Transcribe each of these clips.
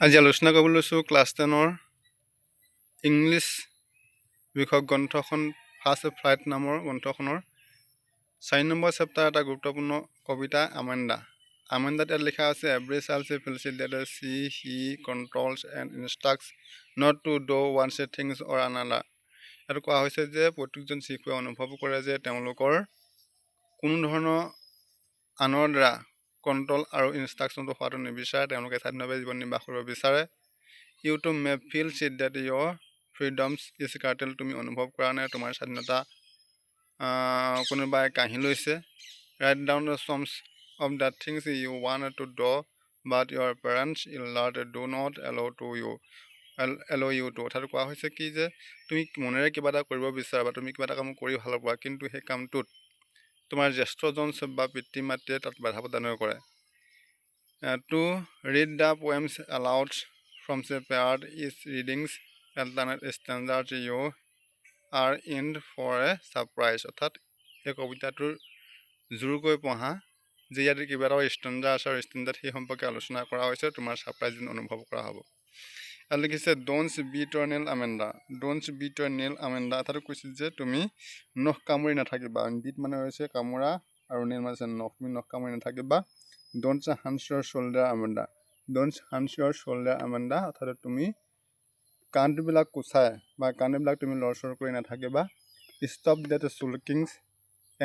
আজি আলোচনা কৰিবলৈ লৈছোঁ ক্লাছ 10ৰ ইংলিছ বিষয়ক গ্ৰন্থখন ফাৰ্ষ্ট ফ্লাইট নামৰ গ্ৰন্থখনৰ 4 নম্বৰ চেপ্টাৰ এটা গুৰুত্বপূৰ্ণ কবিতা আমেণ্ডাত ইয়াত লিখা আছে every child feels that she he controls and instructs not to do one say things or another. ইয়াত কোৱা হৈছে যে প্ৰত্যেকজন শিশুৱে অনুভৱ কৰে যে তেওঁলোকৰ কোনো ধৰণৰ আনৰ দ্বাৰা কণ্ট্ৰল আৰু ইনষ্ট্ৰাকশ্যনটো হোৱাটো নিবিচাৰে, তেওঁলোকে স্বাধীনভাৱে জীৱন নিৰ্বাহ কৰিব বিচাৰে। You too may feel sit that your freedoms is curtailed, তুমি অনুভৱ কৰা নাই তোমাৰ স্বাধীনতা কোনোবাই কাঢ়ি লৈছে। Right down the some of the things you want to do but your parents alert do not allow you to. কথাটো কোৱা হৈছে কি যে তুমি মনেৰে কিবা এটা কৰিব বিচাৰা বা তুমি কিবা এটা কাম কৰি ভাল পোৱা, কিন্তু সেই কামটোত তোমাৰ জ্যেষ্ঠজন বা পিতৃ মাতৃয়ে তাত বাধা প্ৰদান কৰে। To read the poems aloud from the paired is readings alternate standard you are in for a surprise. অৰ্থাৎ এই কবিতাটোৰ জোৰকৈ পঢ়া যে ইয়াত কিবা এটা ষ্টেণ্ডাৰ্ড আছে আৰু ষ্টেণ্ডাৰ্ড সেই সম্পৰ্কে আলোচনা কৰা হৈছে, তোমাৰ ছাৰপ্ৰাইজ অনুভৱ কৰা হ'ব। ইয়াত লিখিছে ডোণ্টছ বিট ইয়ৰ নেইল আমেণ্ডা। ডোণ্টছ বিট ইয়ৰ নেইল আমেণ্ডা অৰ্থাৎ কৈছে যে তুমি নখ কামুৰি নাথাকিবা। বিট মানে হৈছে কামোৰা আৰু নেইল মানে নখ, তুমি নখ কামুৰি নাথাকিবা। ডোণ্টছ হান্স ইয়ৰ শ্বল্ডাৰ আমেণ্ডা। ডোণ্টছ হান্স ইয়ৰ শ্বল্ডাৰ আমেণ্ডা অৰ্থাৎ তুমি কান্ধবিলাক কোচাই বা কান্ধবিলাক তুমি লৰচৰ কৰি নাথাকিবা। Stop that slouching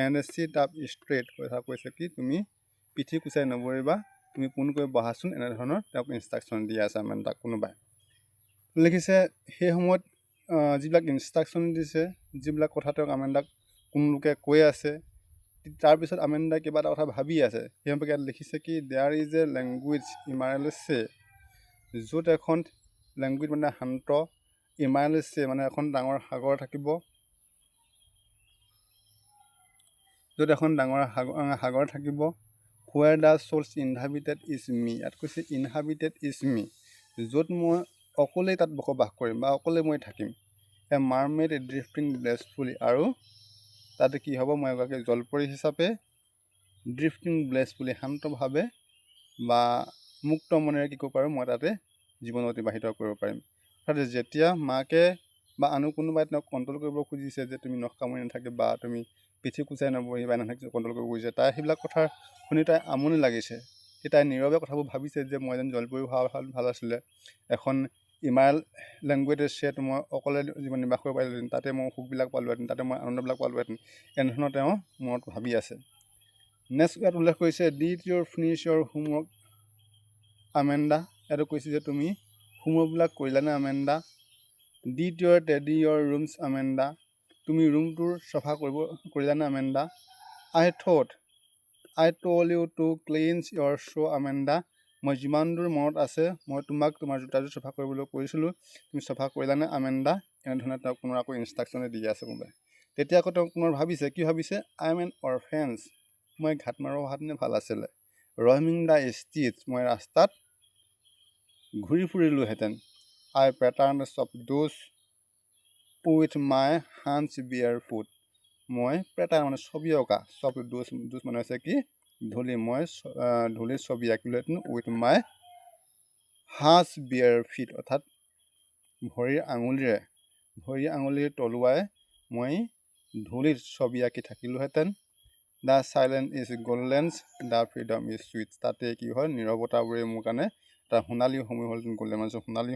and sit up straight. কথা কৈছে কি তুমি পিঠি কোচাই নবহিবা, তুমি পোনকৈ বহাচোন, এনেধৰণৰ তেওঁক ইনষ্ট্ৰাকশ্যন দি আছে আমেণ্ডাক কোনোবাই। লিখিছে সেই সময়ত যিবিলাক ইনষ্ট্ৰাকশ্যন দিছে, যিবিলাক কথা তেওঁক আমেণ্ডাক কোনো লোকে কৈ আছে, তাৰপিছত আমেণ্ডাই কিবা এটা কথা ভাবি আছে। সেই সম্পৰ্কে ইয়াত লিখিছে কি দেয়াৰ ইজ এ লেংগুৱেজ ইমাৰেলছে, য'ত এখন লেংগুৱেজ মানে শান্ত, ইমাৰেলছে মানে এখন ডাঙৰ সাগৰ থাকিব, য'ত এখন ডাঙৰ সাগৰ থাকিব। হুৱেৰ দ্য চ'লছ ইনহাবিটেড ইজ মি। ইয়াত কৈছে ইনহাবিটেড ইজ মি, য'ত মই অকলেই তাত বসবাস কৰিম বা অকলে মই থাকিম। এ মাৰমেড ড্ৰিফটিং ব্লেছফুলি, আৰু তাতে কি হ'ব, মই এগৰাকী জলপৰী হিচাপে ড্ৰিফটিং ব্লেছফুলি শান্তভাৱে বা মুক্ত মনেৰে কি কৰিব পাৰোঁ, মই তাতে জীৱন অতিবাহিত কৰিব পাৰিম। অৰ্থাৎ যেতিয়া মাকে বা আনো কোনোবাই তেওঁক কণ্ট্ৰল কৰিব খুজিছে যে তুমি নখ কামুৰি নাথাকিবা, তুমি পিঠি কোচাই নবহিবা, নাথাকি কণ্ট্ৰল কৰিব খুজিছে, তাই সেইবিলাক কথা শুনি তাই আমনি লাগিছে। সেই তাই নীৰৱে কথাবোৰ ভাবিছে যে মই এজন জলপৰী হোৱা ভাল আছিলে, এখন ইমাৰেল লেংগুৱেজ আছে, মই অকলে জীৱন নিৰ্বাহ কৰিব পাৰিলোহেঁতেন, তাতে মই সুখবিলাক পালোহেঁতেন, তাতে মই আনন্দবিলাক পালোহেঁতেন, এনেধৰণৰ তেওঁ মনত ভাবি আছে। নেক্সট ইয়াত উল্লেখ কৰিছে did your finish your homework Amanda. ইয়াতো কৈছে যে তুমি হোমৱৰ্কবিলাক কৰিলানে আমেণ্ডা। ডিড ইয়ৰ টেডি ইয়ৰ ৰুমছ আমেণ্ডা, তুমি ৰুমটোৰ চফা কৰিলানে আমেণ্ডা। আই ট'ল্ড ইউ টু ক্লিনছ ইয়ৰ শ্ব' আমেণ্ডা, মই যিমান দূৰ মনত আছে মই তোমাক তোমাৰ জোতাযোৰ চফা কৰিবলৈ কৈছিলোঁ, তুমি চফা কৰিলানে আমেণ্ডা। এনেধৰণে তেওঁক পুনৰ আকৌ ইনষ্ট্ৰাকশ্যনে দি আছে কোনোবাই। তেতিয়া আকৌ তেওঁক পুনৰ ভাবিছে, কি ভাবিছে, আই এম এন অৰফেন্স, মই ঘাট মাৰা হোৱাহেঁতেনে ভাল আছিলে। ৰহিমিং দ্য ষ্ট্ৰীটছ, মই ৰাস্তাত ঘূৰি ফুৰিলোহেঁতেন। আই পেটাৰ্ণ চফ ডোজ উইথ মাই হাণ্ডছ বিয়াৰ ফুট, মই পেটাৰ্ণ মানে ছবি অঁকা, চফ ডোজ মানে হৈছে কি ধূলি, মই ধূলিৰ ছবি আঁকিলোহেঁতেন। উইথ মাই হাজ বিয়াৰ ফিট অৰ্থাৎ ভৰিৰ আঙুলিৰ তলুৱাই মই ধূলিত ছবি আঁকি থাকিলোহেঁতেন। The silent is golden, the freedom is sweet, তাতে কি হয় নীৰৱতাবোৰে মোৰ কাৰণে এটা সোণালী সময় হ'লহেঁতেন, গল্ডেন মানে সোণালী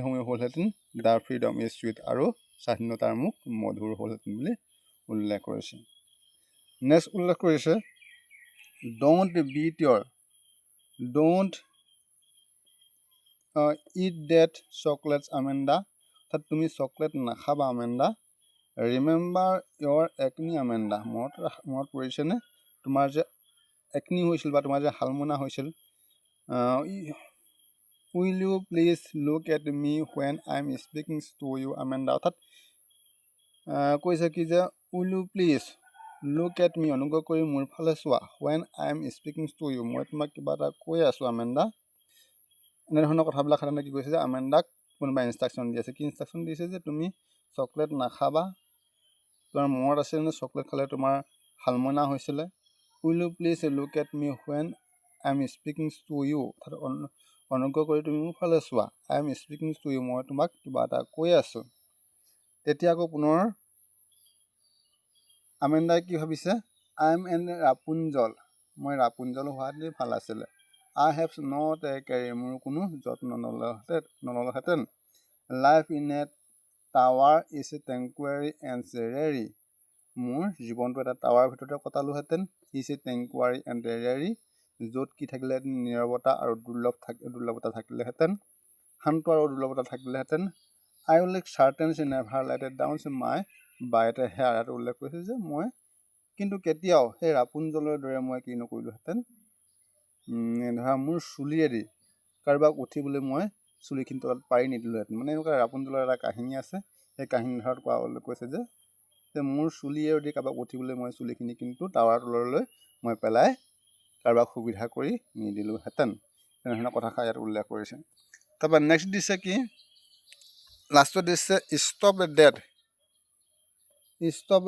সময় হ'লহেঁতেন। দ্য ফ্ৰীডম ইজ চুইট, আৰু স্বাধীনতাৰ মুখ মধুৰ হ'লহেঁতেন বুলি উল্লেখ কৰিছে। নেক্সট উল্লেখ কৰিছে ডোণ্ট ইট ডেট চকলেটছ আমেণ্ডা, অৰ্থাৎ তুমি চকলেট নাখাবা আমেণ্ডা। ৰিমেম্বাৰ ইয়ৰ একনি আমেণ্ডা, মনত পৰিছেনে তোমাৰ যে একনি হৈছিল বা তোমাৰ যে হালমনা হৈছিল। Will you please look at me when I am speaking to you Amanda, অৰ্থাৎ কৈছে কি যে will you please look at me, অনুগ্ৰহ কৰি মোৰ ফালে চোৱা, when I am speaking to you, মই তোমাক কিবা এটা কৈ আছোঁ আমেণ্ডা। এনেধৰণৰ কথাবিলাক সাধাৰণতে কি কৈছে যে আমেণ্ডাক কোনোবা ইনষ্ট্ৰাকশ্যন দি আছে। কি ইনষ্ট্ৰাকশ্যন দিছে যে তুমি চকলেট নাখাবা, তোমাৰ মনত আছে নে চকলেট খালে তোমাৰ হালমনা হৈছিলে। Will you please look at me when I am speaking to you, অৰ্থাৎ অনুগ্ৰহ কৰি তুমি মোৰ ফালে চোৱা, I am speaking to you, মই তোমাক কিবা এটা কৈ আছোঁ। তেতিয়া আকৌ পুনৰ আমেণ্ডাই কি ভাবিছে, আই এম এন ৰাপুঞ্জল, মই ৰাপুঞ্জল হোৱাহেঁতেন ভাল আছিলে। I have not a care, মোৰ কোনো যত্ন নল'লেহেঁতেন। Life in a tower is a tranquil and rare, মোৰ জীৱনটো এটা টাৱাৰ ভিতৰতে কটালোহেঁতেন। ইজ এ টেংকুৱাৰী এণ্ড ৰেৰী, য'ত কি থাকিলেহেঁতেন, নীৰৱতা আৰু দুৰ্লভতা থাকিলেহেঁতেন, শান্ত আৰু দুৰ্লভতা থাকিলেহেঁতেন। I will certainly never light a down my bright a hair, ইয়াত উল্লেখ কৰিছে যে মই কিন্তু কেতিয়াও সেই ৰাপুঞ্জলৰ দৰে মই কি নকৰিলোহেঁতেন, ধৰা মোৰ চুলিয়েদি কাৰোবাক উঠিবলৈ মই চুলিখিনি তলত পাৰি নিদিলোহেঁতেন। মানে এনেকুৱা ৰাপুঞ্জলৰ এটা কাহিনী আছে, সেই কাহিনী ধাৰত কোৱা উল্লেখ কৈছে যে মোৰ চুলিয়েদি কাৰোবাক উঠিবলৈ মই চুলিখিনি কিন্তু টাৱাৰ তললৈ মই পেলাই কাৰোবাক সুবিধা কৰি নিদিলোহেঁতেন। তেনেধৰণৰ কথাষাৰ ইয়াত উল্লেখ কৰিছে। তাৰপৰা নেক্সট দিছে কি, লাষ্টত দিছে stop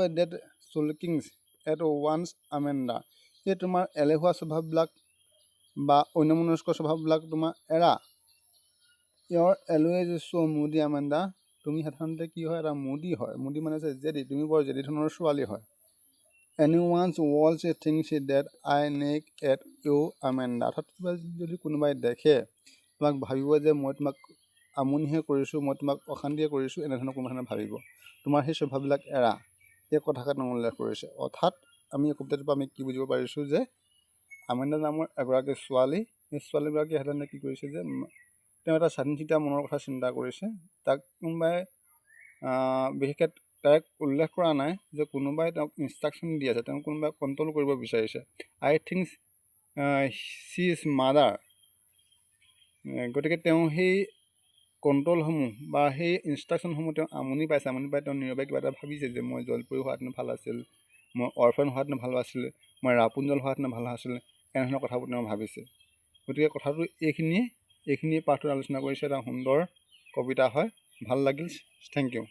a that slouching at once Amanda, সেই তোমাৰ এলেহুৱা স্বভাৱবিলাক বা অন্যমনস্ক স্বভাৱবিলাক তোমাৰ এৰা। ইয়ৰ এলৱেজ চ' মুডি আমেণ্ডা, তুমি সাধাৰণতে কি হয়, এটা মুডি হয়। মুডি মানে যে জেদি, তুমি বৰ জেদি ধৰণৰ ছোৱালী হয়। Any ones walls a things that I nag at you Amanda, অৰ্থাৎ যদি কোনোবাই দেখে তোমাক ভাবিব যে মই তোমাক আমনিহে কৰিছোঁ, মই তোমাক অশান্তিয়ে কৰিছোঁ, এনেধৰণৰ কোনো ধৰণে ভাবিব। তোমাৰ সেই স্বভাৱবিলাক এৰা, এই কথাষাৰ উল্লেখ কৰিছে। অৰ্থাৎ আমি এই কবিতাটোৰ পৰা আমি কি বুজিব পাৰিছোঁ যে আমেণ্ডা নামৰ এগৰাকী ছোৱালী, সেই ছোৱালীগৰাকী সাধাৰণতে কি কৰিছে যে তেওঁ এটা স্বাধীনচিতা মনৰ কথা চিন্তা কৰিছে। তাক কোনোবাই বিশেষকৈ তাইক উল্লেখ কৰা নাই যে কোনোবাই তেওঁক ইনষ্ট্ৰাকশ্যন দি আছে, তেওঁক কোনোবাই কণ্ট্ৰল কৰিব বিচাৰিছে। আই থিংক চি ইজ মাদাৰ, গতিকে তেওঁ সেই কণ্ট্ৰলসমূহ বা সেই ইনষ্ট্ৰাকশ্যনসমূহ তেওঁ আমনি পাই তেওঁ নীৰৱে কিবা এটা ভাবিছে যে মই জলপৰি হোৱাহেঁতেন ভাল আছিল, মই অৰফেন হোৱাহেঁতেন ভাল আছিল, মই ৰাপুঞ্জল হোৱাহেঁতেন ভাল আছিল, এনেধৰণৰ কথাবোৰ তেওঁ ভাবিছে। গতিকে কথাটো এইখিনিয়ে পাঠটোত আলোচনা কৰিছে। এটা সুন্দৰ কবিতা হয়, ভাল লাগিল। Thank U.